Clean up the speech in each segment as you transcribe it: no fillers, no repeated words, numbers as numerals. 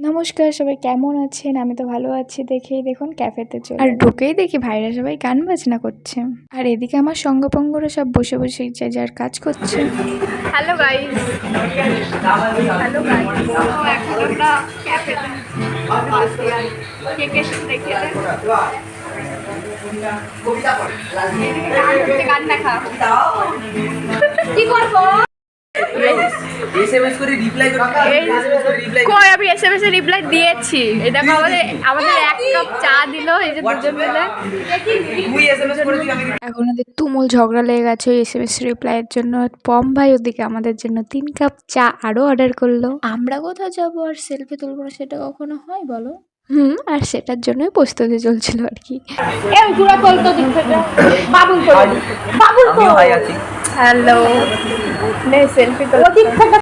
নমস্কার, সবাই কেমন আছেন? আমি তো ভালো আছি। দেখেই দেখুন ক্যাফেতে আর ঢুকেই দেখি ভাইরা সবাই গান বাজনা করছে। আর এদিকে আমার সঙ্গপঙ্গরা সব বসে বসে যে যার কাজ করছে। হ্যালো গাইস, হ্যালো গাইস, এখন আমরা ক্যাফেতে কেকের সাথে খেতে গান দেখা কি করবো? এসএমএস করে রিপ্লাই কই আমি এসএমএস এর রিপ্লাই দিয়েছি। এই দেখো আমাদের এক কাপ চা দিল এই যে দুজন মিলে। তুই এসএমএস করে দিবি আমি এখন ওদের তুমুল ঝগড়া লেগে গেছে ওই এসএমএস রিপ্লাইয়ের জন্য। পম ভাই ওদিকে আমাদের জন্য 3 কাপ চা আরো অর্ডার করলো। আমরা কোথাও যাবো আর সেলফি তুলবো না, সেটা কখনো হয় বলো? আর সেটার জন্যই প্রস্তুতি চলছিল আর কি। এই পুরো বলতো দিক থেকে বাবুল কই, বাবুল কই, ভাই আছি। হ্যালো, নে সেলফি তো দিক থেকে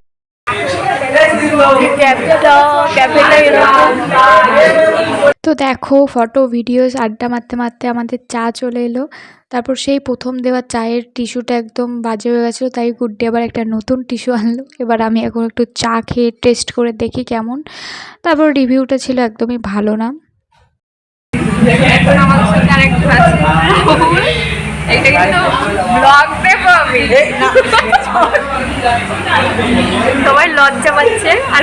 তো দেখো ফটো ভিডিওস আড্ডা মারতে মারতে আমাদের চা চলে এলো। তারপর সেই প্রথম দেওয়া চায়ের টিস্যুটা একদম বাজে হয়ে গেছিলো, তাই গুড্ডি আবার একটা নতুন টিস্যু আনলো। এবার আমি এখন একটু চা খেয়ে টেস্ট করে দেখি কেমন। তারপর রিভিউটা ছিল একদমই ভালো না। এখন আমাদের সাথে আরেকটা আছে, এটা কিন্তু ব্লগ দেবো আমি, সবাই লজ্জা পাচ্ছে। আর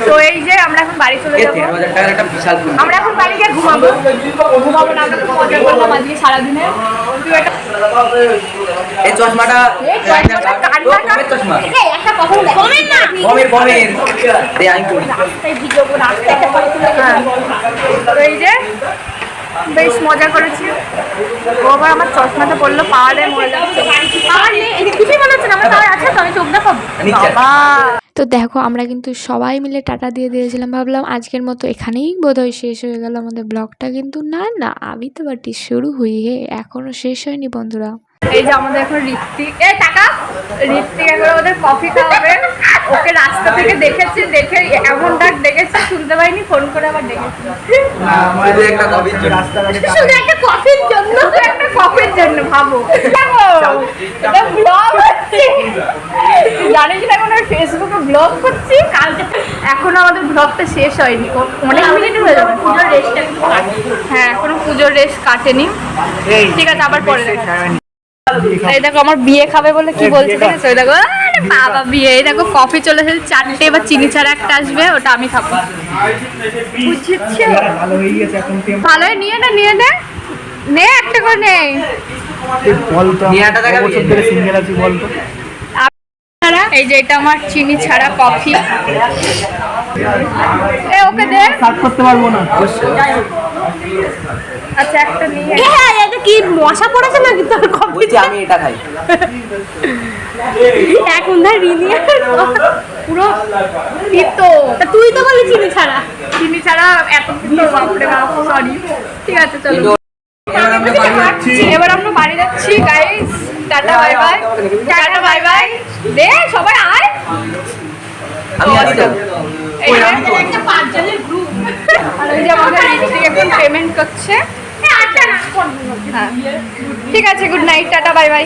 তো এই যে আমরা এখন বাড়ি চলে যাবো। আমরা এখন বাড়ি গিয়ে ঘুমাবো না, আমরা খুব মজা করলাম আজকে সারাদিনে। এই চশমাটা এই যে বেশ মজা করেছি। ও আবার আমার চশমাটা পড়লো, পাহাড়ে মরে যাচ্ছে। কিছুই মনে হচ্ছে না, আমার পাহাড় আছে তো, আমি চোখ দেখাবো। তো দেখো আমরা কিন্তু সবাই মিলে টাটা দিয়ে দিয়েছিলাম। ভাবলাম আজকের মতো এখানেই বোধহয় শেষ হয়ে গেল আমাদের ব্লগটা, কিন্তু না আমি তো বাটি শুরু হই হে, এখনো শেষ হয়নি বন্ধুরা। এই যে আমাদের এখন ঋত্বিক এখন আমাদের কফি খাওয়াবে। ওকে রাস্তা থেকে দেখেছি, দেখে এমন ডাক ডেকেছে, শুনতে পাইনি, ফোন করে আবার ডেকেছি শুধু একটা কফির জন্য, একটা কফির জন্য। ভাবো জানিস না, এখন আমি ফেসবুকে ব্লগ করছি কালকে। এখনো আমাদের ব্লগটা শেষ হয়নি, অনেক মিনিট হয়ে যাবে। পুজোর রেস্টটা হ্যাঁ, এখনো পুজোর রেস্ট কাটেনি। ঠিক আছে, আবার পরে দেখা। এই দেখো আমার বিয়ে খাবে বলে কি বলছে, দেখেছো? এই দেখো বাবা বিয়ে। এই দেখো কফি চলে এসেছে 4টে, এবার চিনি ছাড়া একটা আসবে, ওটা আমি খাবো। ভালোই নিয়ে নে একটা করে নে। এই যে এটা আমার চিনি ছাড়া কফি। ওকে দে, করতে পারবো না। আচ্ছা একটা নিয়ে। হ্যাঁ, এটা কি মশা পড়েছে নাকি তোর কফিতে? আমি এটা খাই এখন না রিনিয়া পুরো পিতো। তুই তো বলি চিনি ছাড়া এত পিতো, বাপরে বাপ, সরি। ঠিক আছে চলো, এবার আমরা বাড়ি যাচ্ছি guys. Tata bye bye, tata bye bye. দে সবাই আয়। একটা 5 জনের গ্রুপ। আর ওই যে আমাদের ঋত্বিক এখন পেমেন্ট করছে। ঠিক আছে, good night, tata bye by.